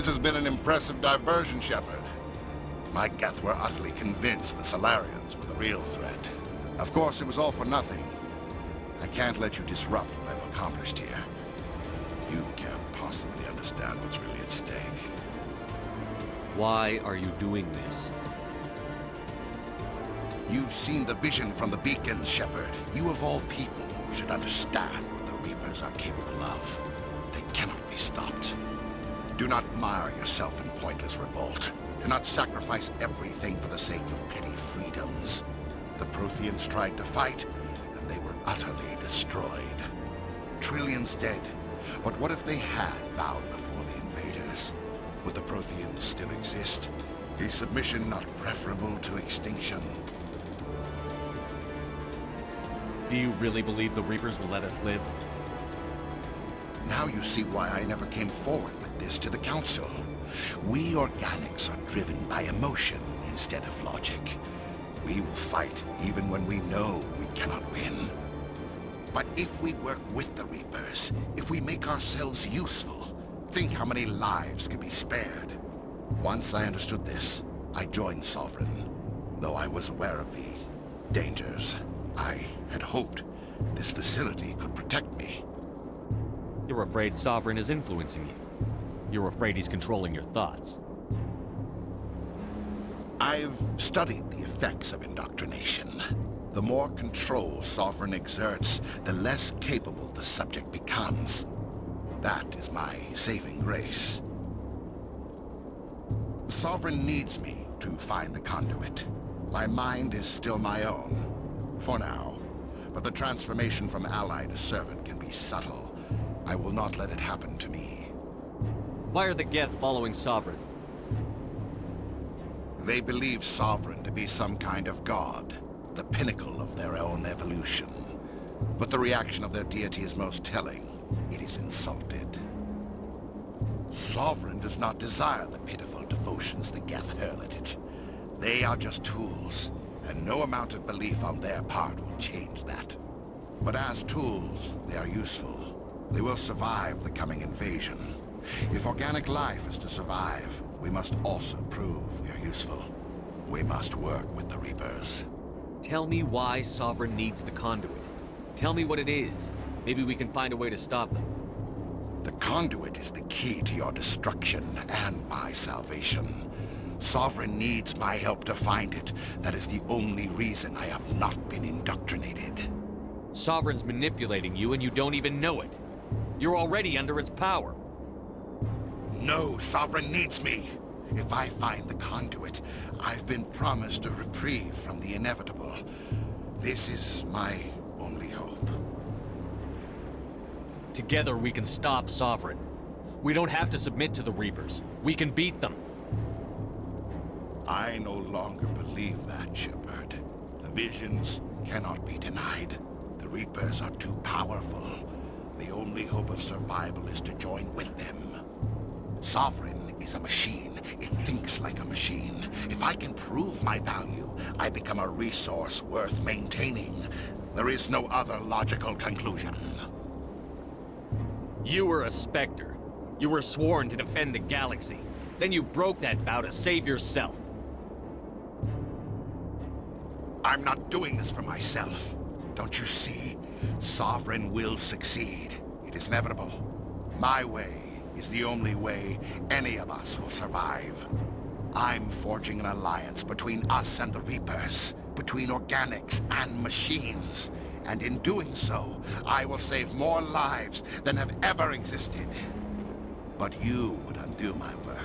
This has been an impressive diversion, Shepard. My Geth were utterly convinced the Solarians were the real threat. Of course, it was all for nothing. I can't let you disrupt what I've accomplished here. You can't possibly understand what's really at stake. Why are you doing this? You've seen the vision from the beacons, Shepard. You of all people should understand what the Reapers are capable of. They cannot be stopped. Do not mire yourself in pointless revolt. Do not sacrifice everything for the sake of petty freedoms. The Protheans tried to fight, and they were utterly destroyed. Trillions dead. But what if they had bowed before the invaders? Would the Protheans still exist? Is submission not preferable to extinction? Do you really believe the Reapers will let us live? Now you see why I never came forward with this to the Council. We organics are driven by emotion instead of logic. We will fight even when we know we cannot win. But if we work with the Reapers, if we make ourselves useful, think how many lives could be spared. Once I understood this, I joined Sovereign. Though I was aware of the dangers, I had hoped this facility could protect me. You're afraid Sovereign is influencing you. You're afraid he's controlling your thoughts. I've studied the effects of indoctrination. The more control Sovereign exerts, the less capable the subject becomes. That is my saving grace. Sovereign needs me to find the conduit. My mind is still my own, for now. But the transformation from ally to servant can be subtle. I will not let it happen to me. Why are the Geth following Sovereign? They believe Sovereign to be some kind of god, the pinnacle of their own evolution. But the reaction of their deity is most telling. It is insulted. Sovereign does not desire the pitiful devotions the Geth hurl at it. They are just tools, and no amount of belief on their part will change that. But as tools, they are useful. They will survive the coming invasion. If organic life is to survive, we must also prove we are useful. We must work with the Reapers. Tell me why Sovereign needs the conduit. Tell me what it is. Maybe we can find a way to stop them. The conduit is the key to your destruction and my salvation. Sovereign needs my help to find it. That is the only reason I have not been indoctrinated. Sovereign's manipulating you and you don't even know it. You're already under its power. No, Sovereign needs me. If I find the conduit, I've been promised a reprieve from the inevitable. This is my only hope. Together we can stop Sovereign. We don't have to submit to the Reapers. We can beat them. I no longer believe that, Shepard. The visions cannot be denied. The Reapers are too powerful. The only hope of survival is to join with them. Sovereign is a machine. It thinks like a machine. If I can prove my value, I become a resource worth maintaining. There is no other logical conclusion. You were a Spectre. You were sworn to defend the galaxy. Then you broke that vow to save yourself. I'm not doing this for myself. Don't you see? Sovereign will succeed. It is inevitable. My way is the only way any of us will survive. I'm forging an alliance between us and the Reapers, between organics and machines. And in doing so, I will save more lives than have ever existed. But you would undo my work.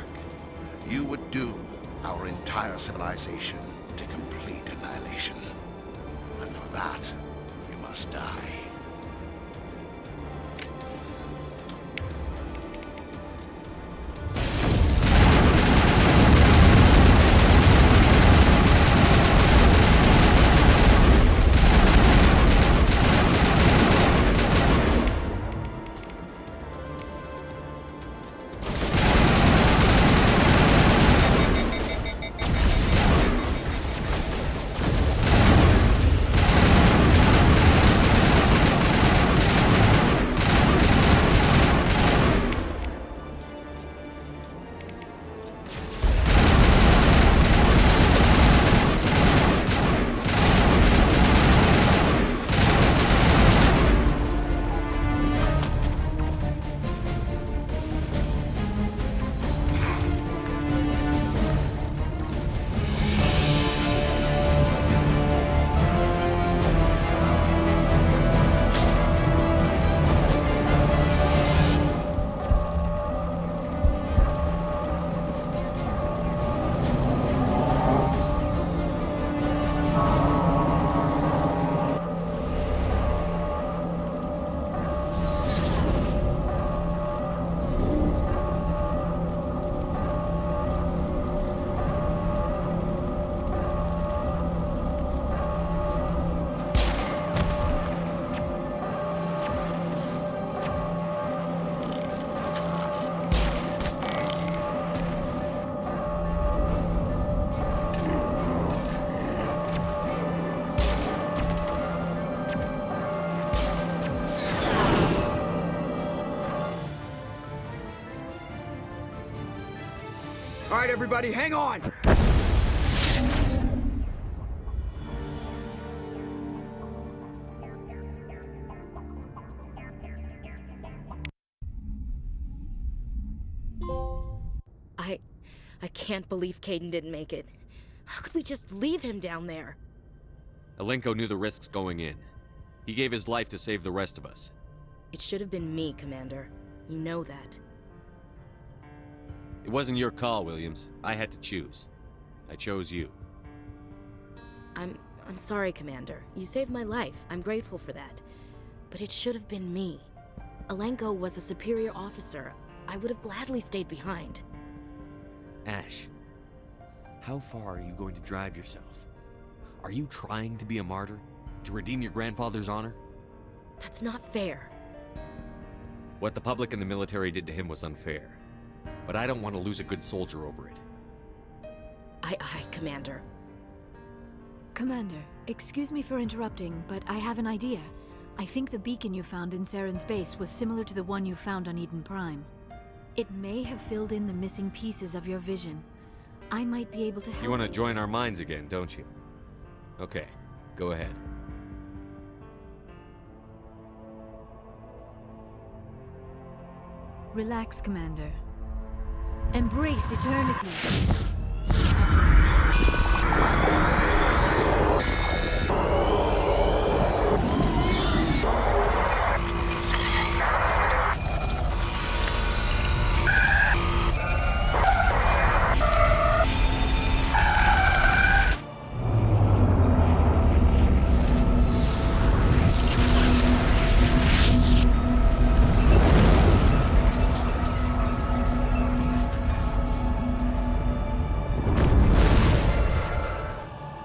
You would doom our entire civilization to complete annihilation. And for that, you must die. All right, everybody, hang on! I can't believe Caden didn't make it. How could we just leave him down there? Alenko knew the risks going in. He gave his life to save the rest of us. It should have been me, Commander. You know that. It wasn't your call, Williams. I had to choose. I chose you. I'm sorry, Commander. You saved my life. I'm grateful for that. But it should have been me. Alenko was a superior officer. I would have gladly stayed behind. Ash, how far are you going to drive yourself? Are you trying to be a martyr? To redeem your grandfather's honor? That's not fair. What the public and the military did to him was unfair. But I don't want to lose a good soldier over it. Aye, Commander. Commander, excuse me for interrupting, but I have an idea. I think the beacon you found in Saren's base was similar to the one you found on Eden Prime. It may have filled in the missing pieces of your vision. I might be able to help you. You want to join our minds again, don't you? Okay, go ahead. Relax, Commander. Embrace eternity.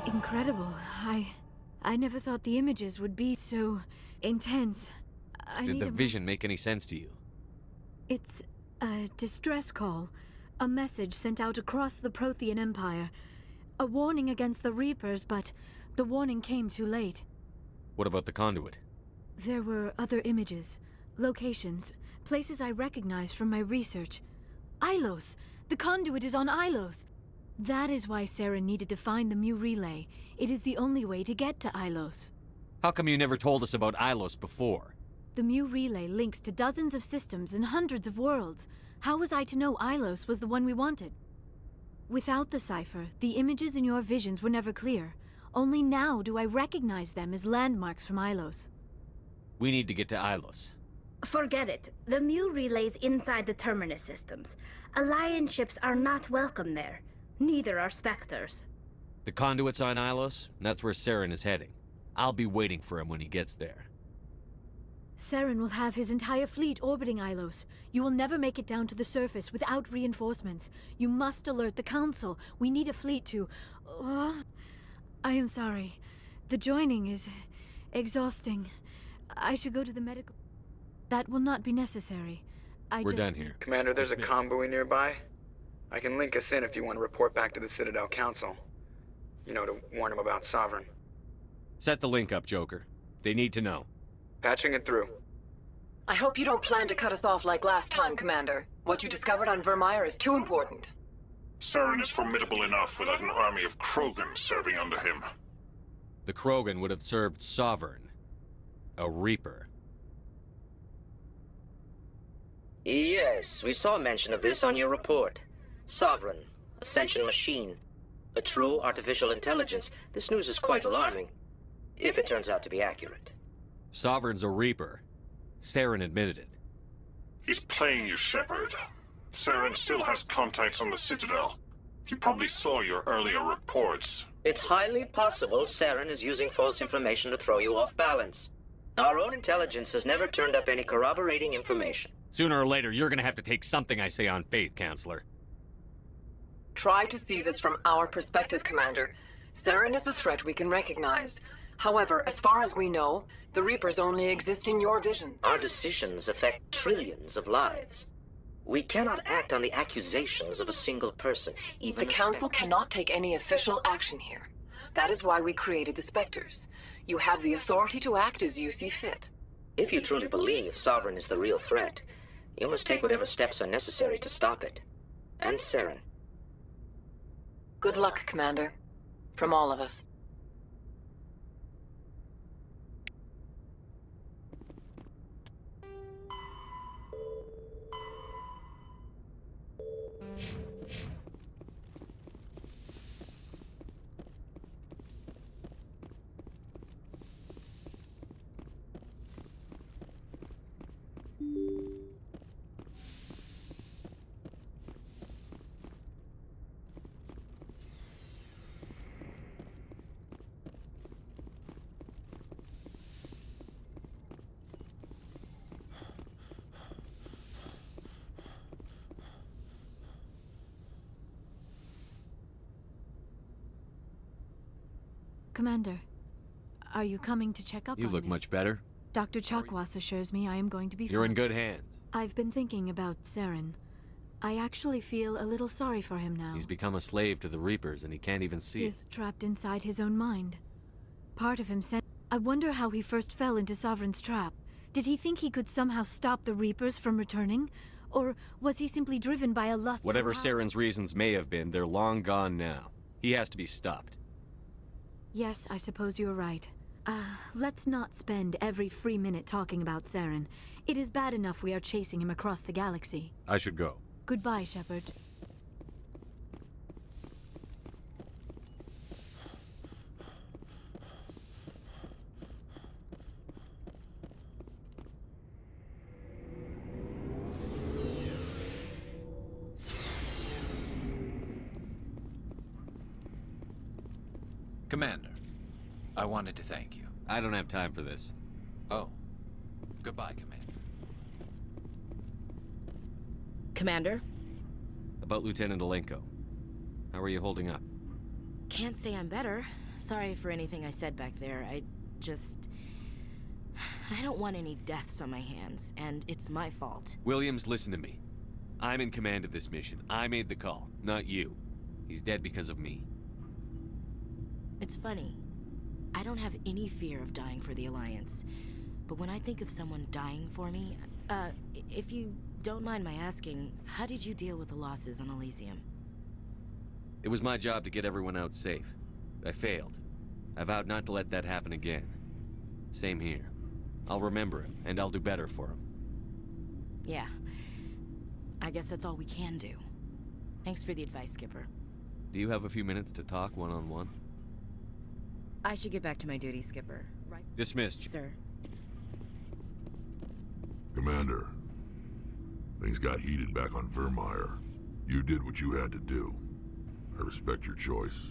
Incredible. I never thought the images would be so intense. Did the vision make any sense to you? It's a distress call. A message sent out across the Prothean Empire. A warning against the Reapers, but the warning came too late. What about the conduit? There were other images, locations, places I recognized from my research. Ilos! The conduit is on Ilos! That is why Saren needed to find the Mu relay. It is the only way to get to Ilos. How come you never told us about Ilos before? The Mu relay links to dozens of systems and hundreds of worlds. How was I to know Ilos was the one we wanted? Without the cipher, the images in your visions were never clear. Only now do I recognize them as landmarks from Ilos. We need to get to Ilos. Forget it. The Mu relay's inside the Terminus systems. Alliance ships are not welcome there. Neither are Spectres. The conduit's on Ilos, and that's where Saren is heading. I'll be waiting for him when he gets there. Saren will have his entire fleet orbiting Ilos. You will never make it down to the surface without reinforcements. You must alert the Council. We need a fleet to... I am sorry. The joining is exhausting. I should go to the medical... That will not be necessary. We're done here. Commander, there's a Dismissed. convoy nearby. I can link us in if you want to report back to the Citadel Council. You know, to warn them about Sovereign. Set the link up, Joker. They need to know. Patching it through. I hope you don't plan to cut us off like last time, Commander. What you discovered on Vermeer is too important. Saren is formidable enough without an army of Krogan serving under him. The Krogan would have served Sovereign. A Reaper. Yes, we saw mention of this on your report. Sovereign, Ascension machine, a true artificial intelligence. This news is quite alarming, if it turns out to be accurate. Sovereign's a Reaper. Saren admitted it. He's playing you, Shepard. Saren still has contacts on the Citadel. He probably saw your earlier reports. It's highly possible Saren is using false information to throw you off balance. Our own intelligence has never turned up any corroborating information. Sooner or later, you're gonna have to take something I say on faith, Counselor. Try to see this from our perspective, Commander. Saren is a threat we can recognize. However, as far as we know, the Reapers only exist in your visions. Our decisions affect trillions of lives. We cannot act on the accusations of a single person, even The Council cannot take any official action here. That is why we created the Spectres. You have the authority to act as you see fit. If you truly believe Sovereign is the real threat, you must take whatever steps are necessary to stop it. And Saren. Good luck, Commander. From all of us. Commander, are you coming to check up on You me? look much better. Dr. Chakwas assures me I am going to be You're in fine. good hands. I've been thinking about Saren. I actually feel a little sorry for him now. He's become a slave to the Reapers, and he can't even see He it. is trapped inside his own mind. Part of him said, I wonder how he first fell into Sovereign's trap. Did he think he could somehow stop the Reapers from returning? Or was he simply driven by a lustful... Whatever Saren's reasons may have been, they're long gone now. He has to be stopped. Yes, I suppose you're right. Let's not spend every free minute talking about Saren. It is bad enough we are chasing him across the galaxy. I should go. Goodbye, Shepard. Commander, I wanted to thank you. I don't have time for this. Oh. Goodbye, Commander. Commander? About Lieutenant Alenko. How are you holding up? Can't say I'm better. Sorry for anything I said back there. I don't want any deaths on my hands, and it's my fault. Williams, listen to me. I'm in command of this mission. I made the call, not you. He's dead because of me. It's funny. I don't have any fear of dying for the Alliance. But when I think of someone dying for me, if you don't mind my asking, how did you deal with the losses on Elysium? It was my job to get everyone out safe. I failed. I vowed not to let that happen again. Same here. I'll remember him, and I'll do better for him. Yeah. I guess that's all we can do. Thanks for the advice, Skipper. Do you have a few minutes to talk one-on-one? I should get back to my duty, Skipper. Right? Dismissed. Sir. Commander, things got heated back on Vermeer. You did what you had to do. I respect your choice.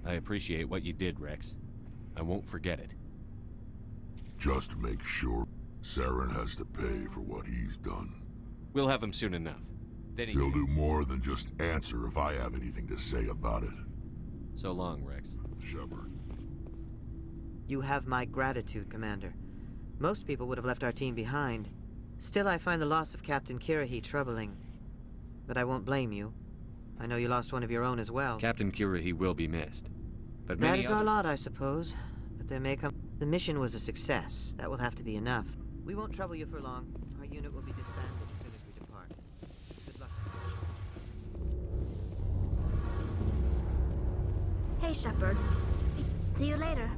I appreciate what you did, Rex. I won't forget it. Just make sure Saren has to pay for what he's done. We'll have him soon enough. Then He'll do more than just answer if I have anything to say about it. So long, Rex. Shepard. You have my gratitude, Commander. Most people would have left our team behind. Still, I find the loss of Captain Kirahi troubling. But I won't blame you. I know you lost one of your own as well. Captain Kirahi will be missed. But That many is our lot, I suppose. But there may come... The mission was a success. That will have to be enough. We won't trouble you for long. Our unit will be disbanded as soon as we depart. Good luck. Hey, Shepard. See you later.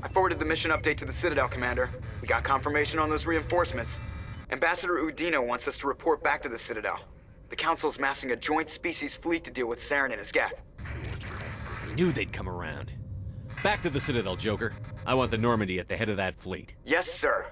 I forwarded the mission update to the Citadel, Commander. We got confirmation on those reinforcements. Ambassador Udino wants us to report back to the Citadel. The Council's massing a joint species fleet to deal with Saren and his Geth. I knew they'd come around. Back to the Citadel, Joker. I want the Normandy at the head of that fleet. Yes, sir.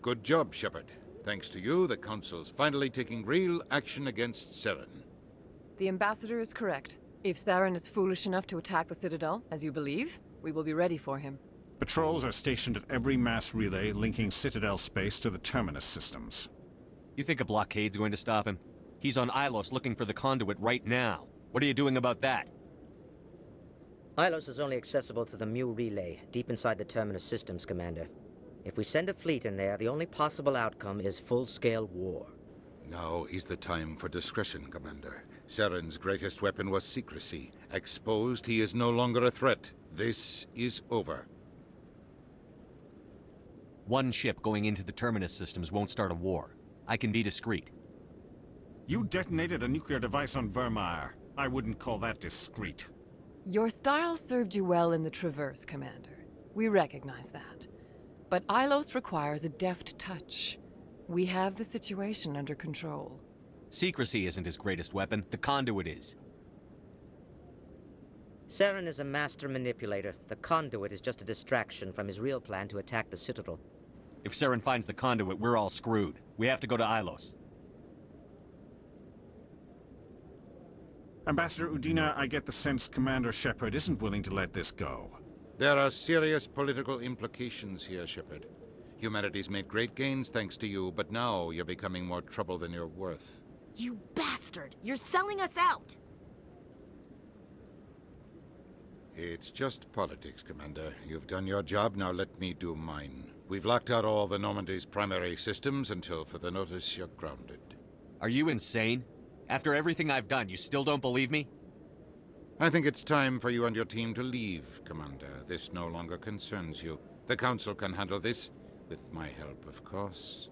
Good job, Shepard. Thanks to you, the Council's finally taking real action against Saren. The Ambassador is correct. If Saren is foolish enough to attack the Citadel, as you believe, we will be ready for him. Patrols are stationed at every mass relay linking Citadel space to the Terminus systems. You think a blockade's going to stop him? He's on Ilos looking for the conduit right now. What are you doing about that? Ilos is only accessible to the Mu relay, deep inside the Terminus systems, Commander. If we send a fleet in there, the only possible outcome is full-scale war. Now is the time for discretion, Commander. Saren's greatest weapon was secrecy. Exposed, he is no longer a threat. This is over. One ship going into the Terminus systems won't start a war. I can be discreet. You detonated a nuclear device on Vermeer. I wouldn't call that discreet. Your style served you well in the Traverse, Commander. We recognize that. But Ilos requires a deft touch. We have the situation under control. Secrecy isn't his greatest weapon. The conduit is. Saren is a master manipulator. The conduit is just a distraction from his real plan to attack the Citadel. If Saren finds the conduit, we're all screwed. We have to go to Ilos. Ambassador Udina, I get the sense Commander Shepard isn't willing to let this go. There are serious political implications here, Shepard. Humanity's made great gains thanks to you, but now you're becoming more trouble than you're worth. You bastard! You're selling us out! It's just politics, Commander. You've done your job, now let me do mine. We've locked out all the Normandy's primary systems until further notice you're grounded. Are you insane? After everything I've done, you still don't believe me? I think it's time for you and your team to leave, Commander. This no longer concerns you. The Council can handle this, with my help, of course.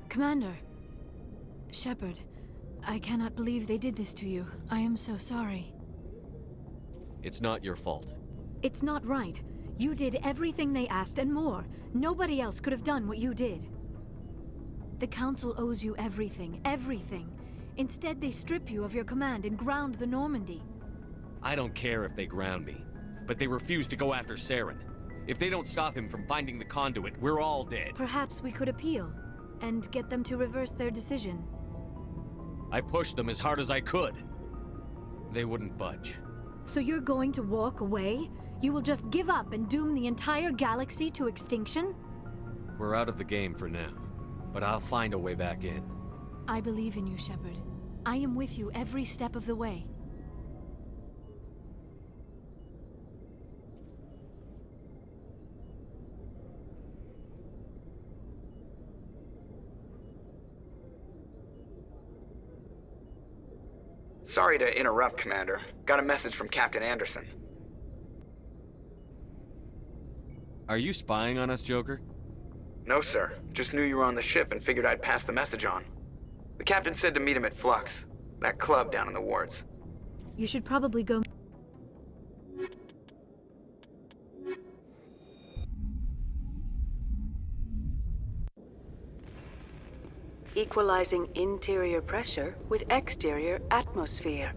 Commander. Shepard, I cannot believe they did this to you. I am so sorry. It's not your fault. It's not right. You did everything they asked and more. Nobody else could have done what you did. The Council owes you everything, everything. Instead, they strip you of your command and ground the Normandy. I don't care if they ground me, but they refuse to go after Saren. If they don't stop him from finding the conduit, we're all dead. Perhaps we could appeal and get them to reverse their decision. I pushed them as hard as I could. They wouldn't budge. So you're going to walk away? You will just give up and doom the entire galaxy to extinction? We're out of the game for now, but I'll find a way back in. I believe in you, Shepard. I am with you every step of the way. Sorry to interrupt, Commander. Got a message from Captain Anderson. Are you spying on us, Joker? No, sir. Just knew you were on the ship and figured I'd pass the message on. The captain said to meet him at Flux, that club down in the wards. You should probably go... Equalizing interior pressure with exterior atmosphere.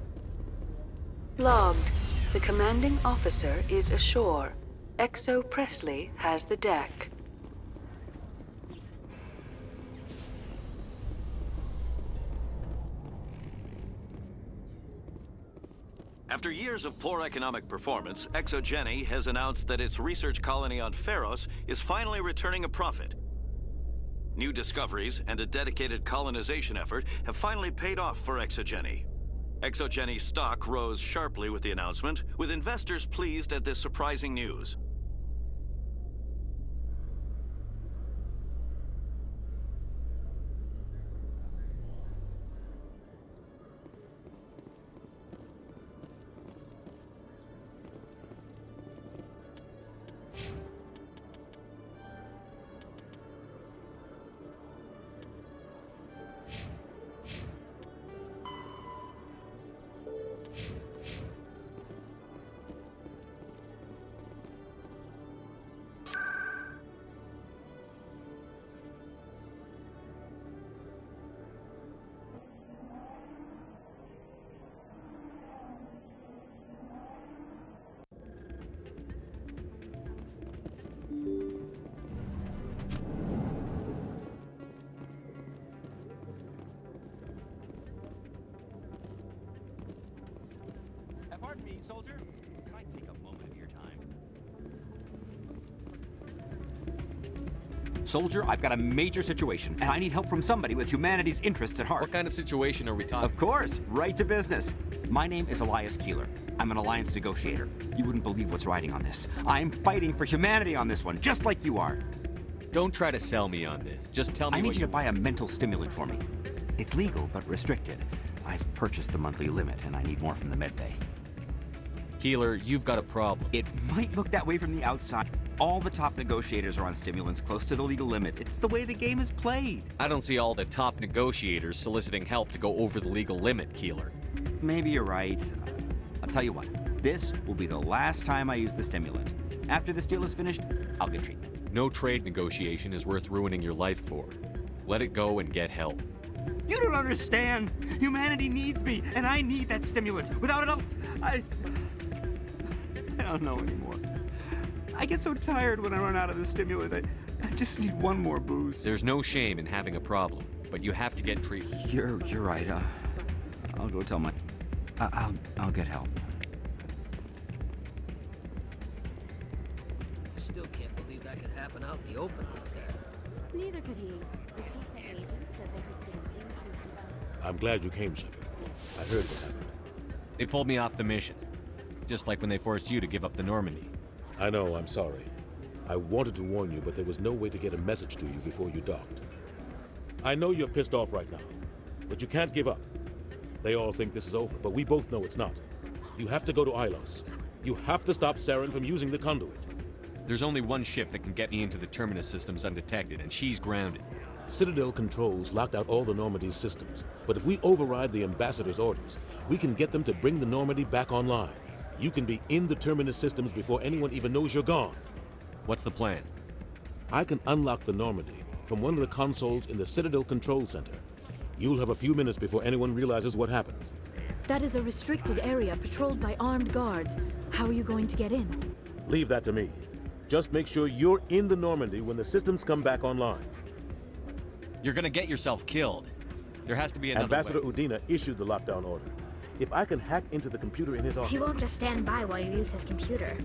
Logged. The commanding officer is ashore. Exo Presley has the deck. After years of poor economic performance, ExoGeni has announced that its research colony on Pharos is finally returning a profit. New discoveries and a dedicated colonization effort have finally paid off for ExoGeni. ExoGeni's stock rose sharply with the announcement, with investors pleased at this surprising news. soldier? Could I take a moment of your time? Soldier, I've got a major situation, and I need help from somebody with humanity's interests at heart. What kind of situation are we talking? Of course, right to business. My name is Elias Keeler. I'm an alliance negotiator. You wouldn't believe what's riding on this. I'm fighting for humanity on this one, just like you are. Don't try to sell me on this. Just tell me I need you to buy a mental stimulant for me. It's legal, but restricted. I've purchased the monthly limit, and I need more from the medbay. Keeler, you've got a problem. It might look that way from the outside. All the top negotiators are on stimulants close to the legal limit. It's the way the game is played. I don't see all the top negotiators soliciting help to go over the legal limit, Keeler. Maybe you're right. I'll tell you what. This will be the last time I use the stimulant. After this deal is finished, I'll get treatment. No trade negotiation is worth ruining your life for. Let it go and get help. You don't understand. Humanity needs me, and I need that stimulant. Without it, I don't know anymore. I get so tired when I run out of the stimulant. I just need one more boost. There's no shame in having a problem, but you have to get treatment. You're right. I'll go tell my... I'll get help. I still can't believe that could happen out in the open like that. Neither could he. The CSEC agent said there has been an increase in... I'm glad you came, Shepard. I heard what happened. They pulled me off the mission. Just like when they forced you to give up the Normandy. I know, I'm sorry. I wanted to warn you, but there was no way to get a message to you before you docked. I know you're pissed off right now, but you can't give up. They all think this is over, but we both know it's not. You have to go to Ilos. You have to stop Saren from using the conduit. There's only one ship that can get me into the Terminus systems undetected, and she's grounded. Citadel controls locked out all the Normandy's systems, but if we override the Ambassador's orders, we can get them to bring the Normandy back online. You can be in the Terminus systems before anyone even knows you're gone. What's the plan? I can unlock the Normandy from one of the consoles in the Citadel Control Center. You'll have a few minutes before anyone realizes what happened. That is a restricted area patrolled by armed guards. How are you going to get in? Leave that to me. Just make sure you're in the Normandy when the systems come back online. You're gonna get yourself killed. There has to be another Ambassador way. Udina issued the lockdown order. If I can hack into the computer in his office... He won't just stand by while you use his computer.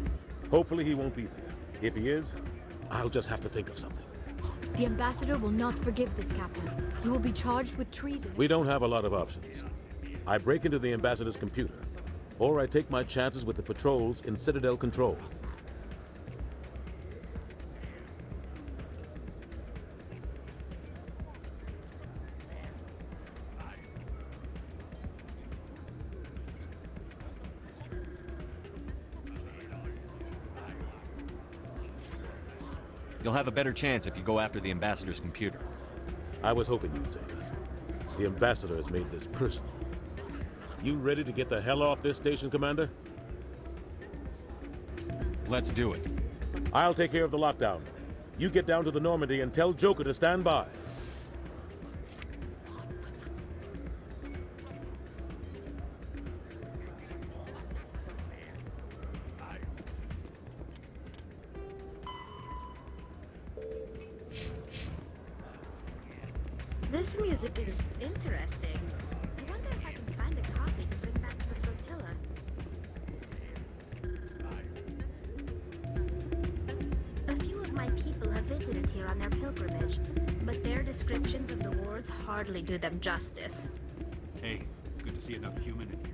Hopefully he won't be there. If he is, I'll just have to think of something. The Ambassador will not forgive this, Captain. You will be charged with treason. We don't have a lot of options. I break into the Ambassador's computer, or I take my chances with the patrols in Citadel Control. You'll have a better chance if you go after the Ambassador's computer. I was hoping you'd say that. The Ambassador has made this personal. You ready to get the hell off this station, Commander? Let's do it. I'll take care of the lockdown. You get down to the Normandy and tell Joker to stand by. This music is interesting. I wonder if I can find a copy to bring back to the flotilla. A few of my people have visited here on their pilgrimage, but their descriptions of the wards hardly do them justice. Hey, good to see another human in here.